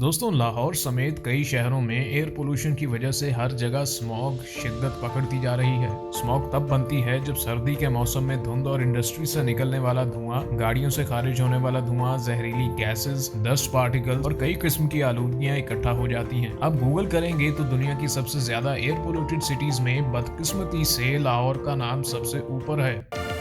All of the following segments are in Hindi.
दोस्तों, लाहौर समेत कई शहरों में एयर पोल्यूशन की वजह से हर जगह स्मॉग शिद्दत पकड़ती जा रही है। स्मॉग तब बनती है जब सर्दी के मौसम में धुंध और इंडस्ट्री से निकलने वाला धुआं, गाड़ियों से खारिज होने वाला धुआं, जहरीली गैसेस, डस्ट पार्टिकल और कई किस्म की आलूगियां इकट्ठा हो जाती हैं। अब गूगल करेंगे तो दुनिया की सबसे ज्यादा एयर पोल्यूटेड सिटीज में बदकिस्मती से लाहौर का नाम सबसे ऊपर है।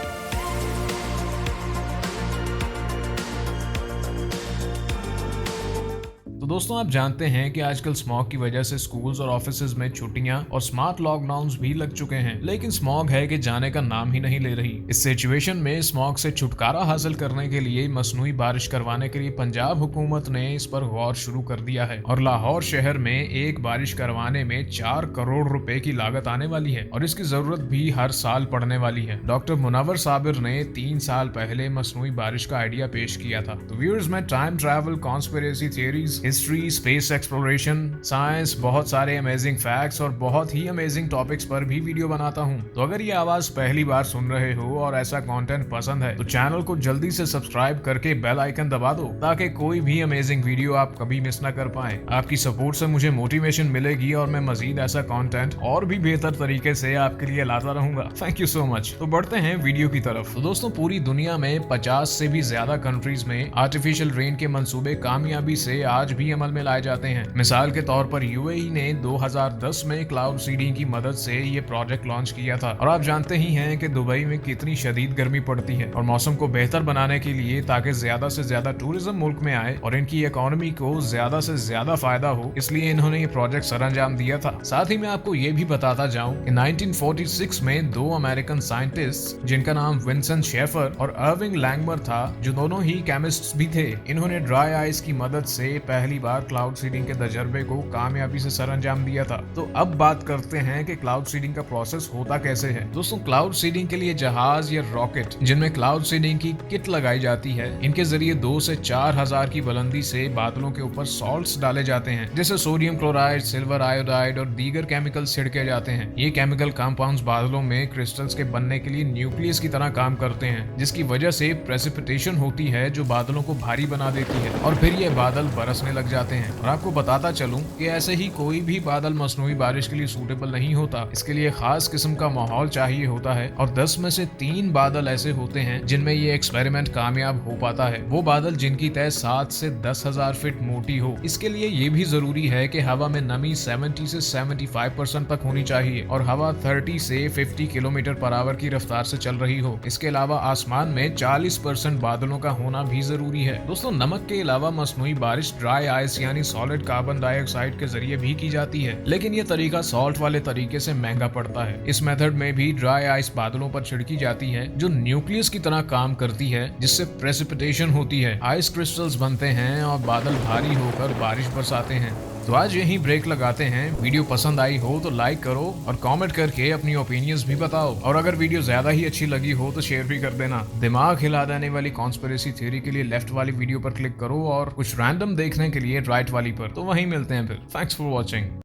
तो दोस्तों, आप जानते हैं कि आजकल स्मॉग की वजह से स्कूल्स और ऑफिसेज में छुट्टियां और स्मार्ट लॉकडाउन्स भी लग चुके हैं, लेकिन स्मॉग है कि जाने का नाम ही नहीं ले रही। इस सिचुएशन में स्मॉग से छुटकारा हासिल करने के लिए मसनूई बारिश करवाने के लिए पंजाब हुकूमत ने इस पर गौर शुरू कर दिया है और लाहौर शहर में एक बारिश करवाने में 4 करोड़ रुपए की लागत आने वाली है और इसकी जरूरत भी हर साल पड़ने वाली है। डॉक्टर मुनव्वर साबिर ने 3 साल पहले मसनूई बारिश का आइडिया पेश किया था। तो व्यूअर्स, मैं time travel, conspiracy theories, history, space exploration, science, बहुत सारे अमेजिंग फैक्ट्स और बहुत ही अमेजिंग टॉपिक्स पर भी वीडियो बनाता हूं। तो अगर ये आवाज पहली बार सुन रहे हो और ऐसा कंटेंट पसंद है तो चैनल को जल्दी से सब्सक्राइब करके बेल आइकन दबा दो ताकि कोई भी अमेजिंग वीडियो आप कभी मिस ना कर पाए। आपकी सपोर्ट से मुझे मोटिवेशन मिलेगी और मैं मजीद ऐसा कंटेंट और भी बेहतर तरीके से आपके लिए लाता रहूंगा। Thank you so much. तो बढ़ते हैं वीडियो की तरफ। तो दोस्तों, पूरी दुनिया में 50 से भी ज्यादा कंट्रीज में आर्टिफिशियल रेन के मंसूबे कामयाबी से आज भी अमल में लाए जाते हैं। मिसाल के तौर पर यूएई ने 2010 में क्लाउड सीडिंग की मदद से ये प्रोजेक्ट लॉन्च किया था और आप जानते ही हैं कि दुबई में कितनी शदीद गर्मी पड़ती है और मौसम को बेहतर बनाने के लिए ताकि ज्यादा से ज्यादा टूरिज्म मुल्क में आए और इनकी इकोनॉमी को ज्यादा से ज्यादा फायदा हो, इसलिए इन्होंने ये प्रोजेक्ट सर अंजाम दिया था। साथ ही मैं आपको ये भी बताता जाऊं कि 1946 में 2 अमेरिकन साइंटिस्ट जिनका नाम विंसेंट शेफर और अर्विंग लैंगमर था, जो दोनों ही केमिस्ट्स भी थे, इन्होंने ड्राई आइस की मदद से पहली बार क्लाउड सीडिंग के तजर्बे को कामयाबी से सर अंजाम दिया था। तो अब बात करते हैं कि क्लाउड सीडिंग का प्रोसेस होता कैसे है। दोस्तों, क्लाउड सीडिंग के लिए जहाज या रॉकेट जिनमें क्लाउड सीडिंग की किट लगाई जाती है, इनके जरिए 2 से 4 हजार की बुलंदी से बादलों के ऊपर सॉल्ट्स डाले जाते हैं, जैसे सोडियम क्लोराइड, सिल्वर आयोडाइड और दीगर केमिकल्स छिड़के जाते हैं। ये केमिकल कंपाउंड्स बादलों में क्रिस्टल्स के बनने के लिए न्यूक्लियस की तरह काम करते हैं, जिसकी वजह से प्रेसिपिटेशन होती है जो बादलों को भारी बना देती है और फिर ये बादल बरसने लग जाते हैं। और आपको बताता चलूं कि ऐसे ही कोई भी बादल मसनूई बारिश के लिए सूटेबल नहीं होता। इसके लिए खास किस्म का माहौल चाहिए होता है और 10 में से 3 बादल ऐसे होते हैं जिनमें ये एक्सपेरिमेंट कामयाब हो पाता है। वो बादल जिनकी तय 7 से 10 हजार फीट मोटी हो। इसके लिए ये भी जरूरी है कि हवा में नमी 70 से 75% तक होनी चाहिए और हवा 30 से 50 किलोमीटर पर आवर की रफ्तार से चल रही हो। इसके अलावा आसमान में 40% बादलों का होना भी जरूरी है। दोस्तों, नमक के अलावा मसनूई बारिश ड्राई आइस यानी सॉलिड कार्बन डाइऑक्साइड के जरिए भी की जाती है, लेकिन ये तरीका सॉल्ट वाले तरीके से महंगा पड़ता है। इस मेथड में भी ड्राई आइस बादलों पर छिड़की जाती है जो न्यूक्लियस की तरह काम करती है, जिससे प्रेसिपिटेशन होती है, आइस क्रिस्टल्स बनते हैं और बादल भारी होकर बारिश बरसाते हैं। तो आज यही ब्रेक लगाते हैं। वीडियो पसंद आई हो तो लाइक करो और कमेंट करके अपनी ओपिनियंस भी बताओ, और अगर वीडियो ज्यादा ही अच्छी लगी हो तो शेयर भी कर देना। दिमाग हिला देने वाली कॉन्स्पिरेसी थ्योरी के लिए लेफ्ट वाली वीडियो पर क्लिक करो और कुछ रैंडम देखने के लिए राइट वाली पर। तो वहीं मिलते हैं फिर। Thanks for watching.